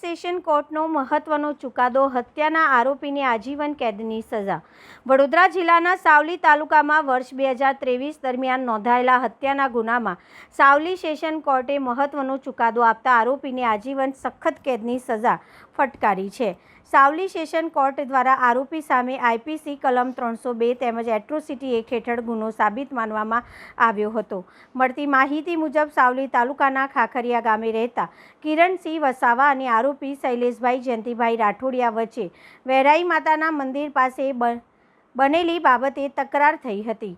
Session કોર્ટનો મહત્વનો ચુકાદો, હત્યાના આરોપીને આજીવન કેદની સજા। વડોદરા જિલ્લાના સાવલી તાલુકામાં વર્ષ 2023 દરમિયાન નોંધાયેલા હત્યાના ગુનામાં સાવલી સેશન કોર્ટે મહત્વનો ચુકાદો આપતા આરોપીને આજીવન સખત કેદની સજા ફટકારી છે। સાવલી સેશન કોર્ટ દ્વારા આરોપી સામે આઈપીસી કલમ 302 તેમજ એટ્રોસિટી એક્ટ હેઠળ ગુનો સાબિત માનવામાં આવ્યો હતો। મળતી માહિતી મુજબ સાવલી તાલુકાના ખાખરિયા ગામે રહેતા કિરણસિંહ વસાવા અને આરોપી શૈલેષભાઈ જયંતિભાઈ રાઠોડિયા વચ્ચે વહેરાઈ માતાના મંદિર પાસે બનેલી બાબતે તકરાર થઈ હતી।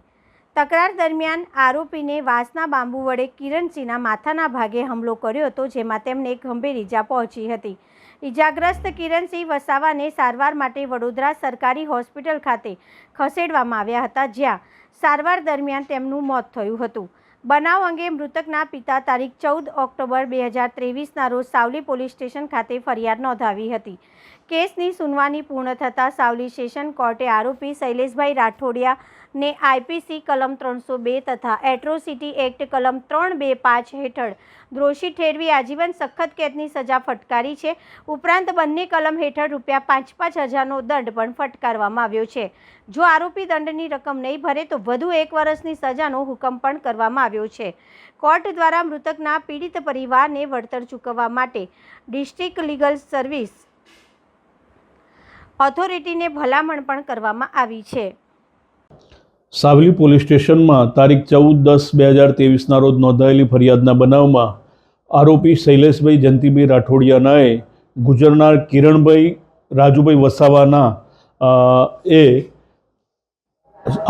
તકરાર દરમિયાન આરોપીને વાંસના બાંબુ વડે કિરણસિંહના માથાના ભાગે હુમલો કર્યો હતો, જેમાં તેમને ગંભીર ઈજા પહોંચી હતી। ઈજાગ્રસ્ત કિરણસિંહ વસાવાને સારવાર માટે વડોદરા સરકારી હોસ્પિટલ ખાતે ખસેડવામાં આવ્યા હતા, જ્યાં સારવાર દરમિયાન તેમનું મોત થયું હતું। બનાવ અંગે મૃતકના પિતા તારીખ 14 ઓક્ટોબર 2023ના રોજ સાવલી પોલીસ સ્ટેશન ખાતે ફરિયાદ નોંધાવી હતી। કેસની સુનવાણી પૂર્ણ થતાં સાવલી સેશન કોર્ટે આરોપી શૈલેષભાઈ રાઠોડિયાને આઈપીસી કલમ 302 તથા એટ્રોસિટી એક્ટ કલમ 325 હેઠળ દોષી ઠેરવી આજીવન સખત કેદની સજા ફટકારી છે। ઉપરાંત બંને કલમ હેઠળ રૂપિયા 5,000નો દંડ પણ ફટકારવામાં આવ્યો છે। જો આરોપી દંડની રકમ નહીં ભરે તો વધુ 1 વર્ષની સજાનો હુકમ પણ કરવામાં આવ્યો છે। કોર્ટ દ્વારા મૃતકના પીડિત પરિવારને વળતર ચૂકવવા માટે ડિસ્ટ્રિક્ટ લીગલ સર્વિસ ઓથોરિટીને ભલામણ પણ કરવામાં આવી છે। સાવલી પોલીસ સ્ટેશનમાં તારીખ 14/10/2023ના રોજ નોંધાયેલી ફરિયાદના બનાવમાં આરોપી શૈલેષભાઈ જયંતિભાઈ રાઠોડિયાનાએ ગુજરનાર કિરણભાઈ રાજુભાઈ વસાવાના એ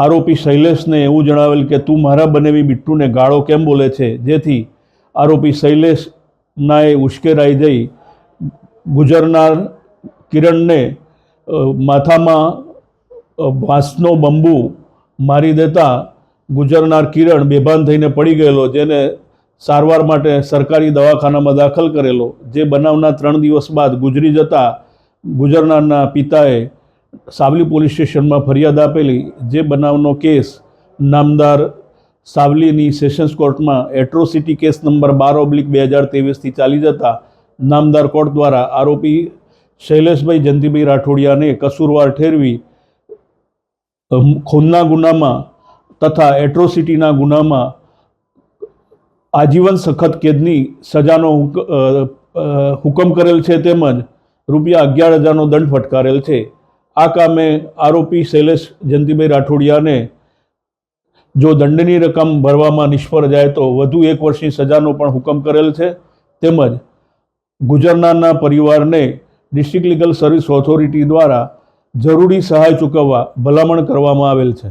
આરોપી શૈલેષને એવું જણાવેલ કે તું મારા બનેવી બિટ્ટુને ગાળો કેમ બોલે છે, જેથી આરોપી શૈલેષનાએ ઉશ્કેરાઈ જઈ ગુજરનાર કિરણને માથામાં વાંસનો બંબુ મારી દેતા ગુજરનાર કિરણ બેભાન થઈને પડી ગયેલો, જેને સારવાર માટે સરકારી દવાખાનામાં દાખલ કરેલો। જે બનાવના 3 દિવસ બાદ ગુજરી જતા ગુજરનારના પિતાએ સાવલી પોલીસ સ્ટેશનમાં ફરિયાદ આપેલી। જે બનાવનો કેસ નામદાર સાવલીની સેશન્સ કોર્ટમાં એટ્રોસિટી કેસ નંબર 12/2023થી ચાલી જતા નામદાર કોર્ટ દ્વારા આરોપી શૈલેષભાઈ જયંતિભાઈ રાઠોડિયાને કસૂરવાર ઠેરવી ખૂનના ગુનામાં તથા એટ્રોસિટીના ગુનામાં આજીવન સખત કેદની સજાનો હુકમ કરેલ છે, તેમજ રૂપિયા 11,000નો દંડ ફટકારેલ છે। આ કામે આરોપી શૈલેષ જયંતિભાઈ રાઠોડિયાને જો દંડની રકમ ભરવામાં નિષ્ફળ જાય તો વધુ 1 વર્ષની સજાનો પણ હુકમ કરેલ છે। તેમજ ગુજરનારના પરિવારને ડિસ્ટ્રિક્ટ લીગલ સર્વિસ ઓથોરિટી દ્વારા જરૂરી સહાય ચૂકવવા ભલામણ કરવામાં આવેલ છે।